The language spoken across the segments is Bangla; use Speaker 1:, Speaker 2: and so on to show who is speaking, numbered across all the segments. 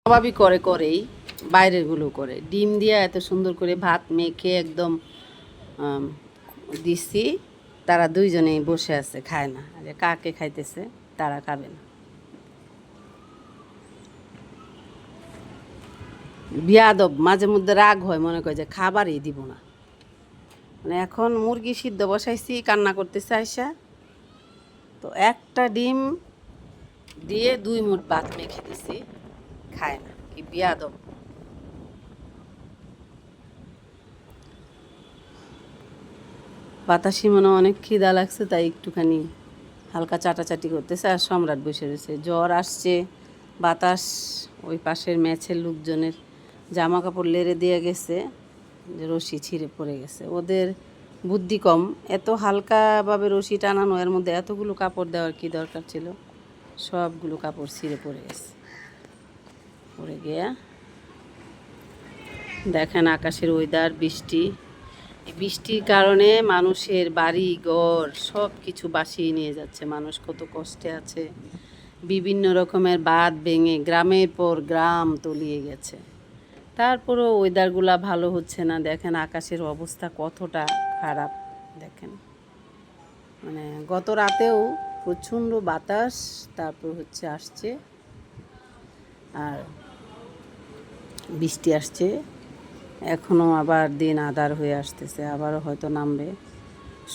Speaker 1: স্বাভাবিক করেই বাইরেরগুলো করে ডিম দিয়ে এত সুন্দর করে ভাত মেখে একদম দিচ্ছি। তারা দুইজনেই বসে আছে, খায় না। আর কাকে খাইতেছে, তারা খাবে না। বিয়াদব, মাঝে মধ্যে রাগ হয়, মনে করে যে খাবারই দিব না। মানে এখন মুরগি সিদ্ধ বসাইছি, কান্না করতেছে আইসা, তো একটা ডিম দিয়ে 2 মুঠ ভাত মেখে দিছি, খায় না। কি বিয়াদব। বাতাসি মনে অনেক খিদা লাগছে, তাই একটুখানি হালকা চাটাচাটি করতেছে। আর সম্রাট বসে রয়েছে, জ্বর আসছে। বাতাস ওই পাশের ম্যাচের লোকজনের জামা কাপড় লেড়ে দিয়ে গেছে, যে রশি ছিঁড়ে পড়ে গেছে। ওদের বুদ্ধি কম, এত হালকাভাবে রশি টানানো, এর মধ্যে এতগুলো কাপড় দেওয়ার কি দরকার ছিল। সবগুলো কাপড় ছিঁড়ে পড়ে গেছে। পড়ে গিয়া দেখেন আকাশের ওয়েদার, বৃষ্টি। এই বৃষ্টির কারণে মানুষের বাড়ি ঘর সব কিছু বাসিয়ে নিয়ে যাচ্ছে। মানুষ কত কষ্টে আছে। বিভিন্ন রকমের বাঁধ ভেঙে গ্রামের পর গ্রাম তলিয়ে গেছে। তারপরেও ওয়েদারগুলা ভালো হচ্ছে না। দেখেন আকাশের অবস্থা কতটা খারাপ। দেখেন মানে গত রাতেও প্রচণ্ড বাতাস, তারপর হচ্ছে আসছে আর বৃষ্টি আসছে। এখনও আবার দিন আধার হয়ে আসতেছে, আবারও হয়তো নামবে।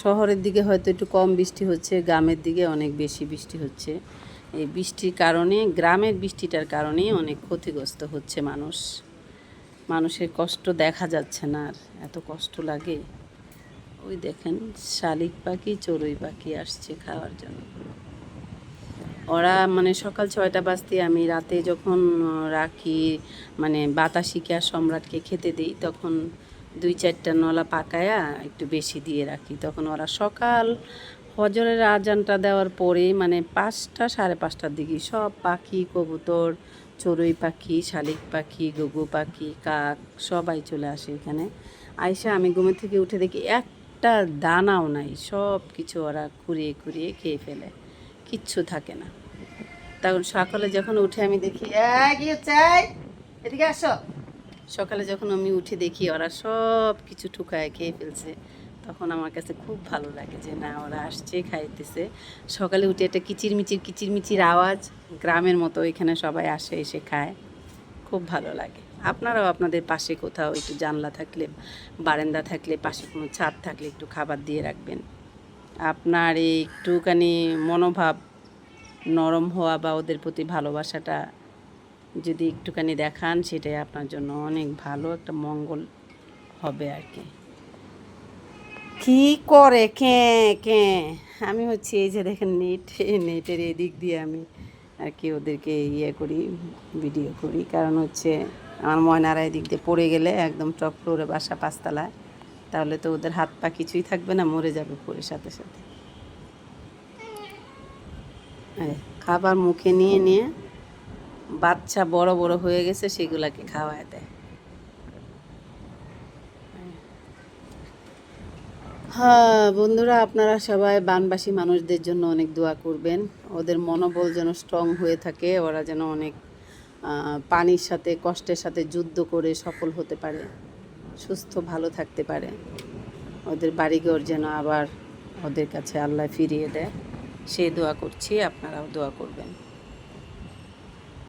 Speaker 1: শহরের দিকে হয়তো একটু কম বৃষ্টি হচ্ছে, গ্রামের দিকে অনেক বেশি বৃষ্টি হচ্ছে। এই বৃষ্টির কারণে, গ্রামের বৃষ্টিটার কারণেই অনেক ক্ষতিগ্রস্ত হচ্ছে মানুষ। মানুষের কষ্ট দেখা যাচ্ছে না আর, এত কষ্ট লাগে। ওই দেখেন শালিক পাখি, চড়ুই পাখি আসছে খাওয়ার জন্য। ওরা মানে সকাল 6টা বাজতে আমি রাতে যখন রাখি, মানে বাতাসিকে আর সম্রাটকে খেতে দিই, তখন 2-4টা নলা পাকায়া একটু বেশি দিয়ে রাখি। তখন ওরা সকাল ফজরের আজানটা দেওয়ার পরে, মানে 5টা 5:30টার দিকে সব পাখি, কবুতর, চড়ুই পাখি, শালিক পাখি, ঘুঘু পাখি, কাক সবাই চলে আসে এখানে। আইসা আমি ঘুমের থেকে উঠে দেখি একটা দানাও নাই, সব কিছু ওরা খুঁড়িয়ে খুঁড়িয়ে খেয়ে ফেলে, কিচ্ছু থাকে না। তখন সকালে যখন উঠে আমি দেখি, কি চাই, এদিকে আসো। সকালে যখন আমি উঠে দেখি ওরা সব কিছু ঠুকায় খেয়ে ফেলছে, তখন আমার কাছে খুব ভালো লাগে যে না, ওরা আসছে, খাইতেছে। সকালে উঠে একটা কিচিরমিচির আওয়াজ, গ্রামের মতো এখানে সবাই আসে, এসে খায়, খুব ভালো লাগে। আপনারাও আপনাদের পাশে কোথাও একটু জানলা থাকলে, বারান্দা থাকলে, পাশে কোনো ছাদ থাকলে একটু খাবার দিয়ে রাখবেন। আপনার এই একটুখানি মনোভাব নরম হওয়া বা ওদের প্রতি ভালোবাসাটা যদি একটুখানি দেখান, সেটাই আপনার জন্য অনেক ভালো একটা মঙ্গল হবে আর কি। কি করে কে কে আমি হচ্ছে এই যে দেখেন নেটের এদিক দিয়ে আমি আর কি ওদেরকে করি, ভিডিও করি। কারণ হচ্ছে আমার ময়নারা এদিক দিয়ে পড়ে গেলে একদম টপ ফ্লোরে বাসা, 5তলায়, তাহলে তো ওদের হাত পা কিছুই থাকবে না, মরে যাবে পড়ে সাথে সাথে। খাবার মুখে নিয়ে নিয়ে বাচ্চা বড় বড় হয়ে গেছে, সেগুলাকে খাওয়ায় দেয়। হ্যাঁ বন্ধুরা, আপনারা সবাই বানবাসী মানুষদের জন্য অনেক দোয়া করবেন। ওদের মনোবল যেন স্ট্রং হয়ে থাকে, ওরা যেন অনেক পানির সাথে, কষ্টের সাথে যুদ্ধ করে সফল হতে পারে, সুস্থ ভালো থাকতে পারে। ওদের বাড়িঘর যেন আবার ওদের কাছে আল্লাহ ফিরিয়ে দেয়, সেই দোয়া করছি। আপনারাও দোয়া করবেন।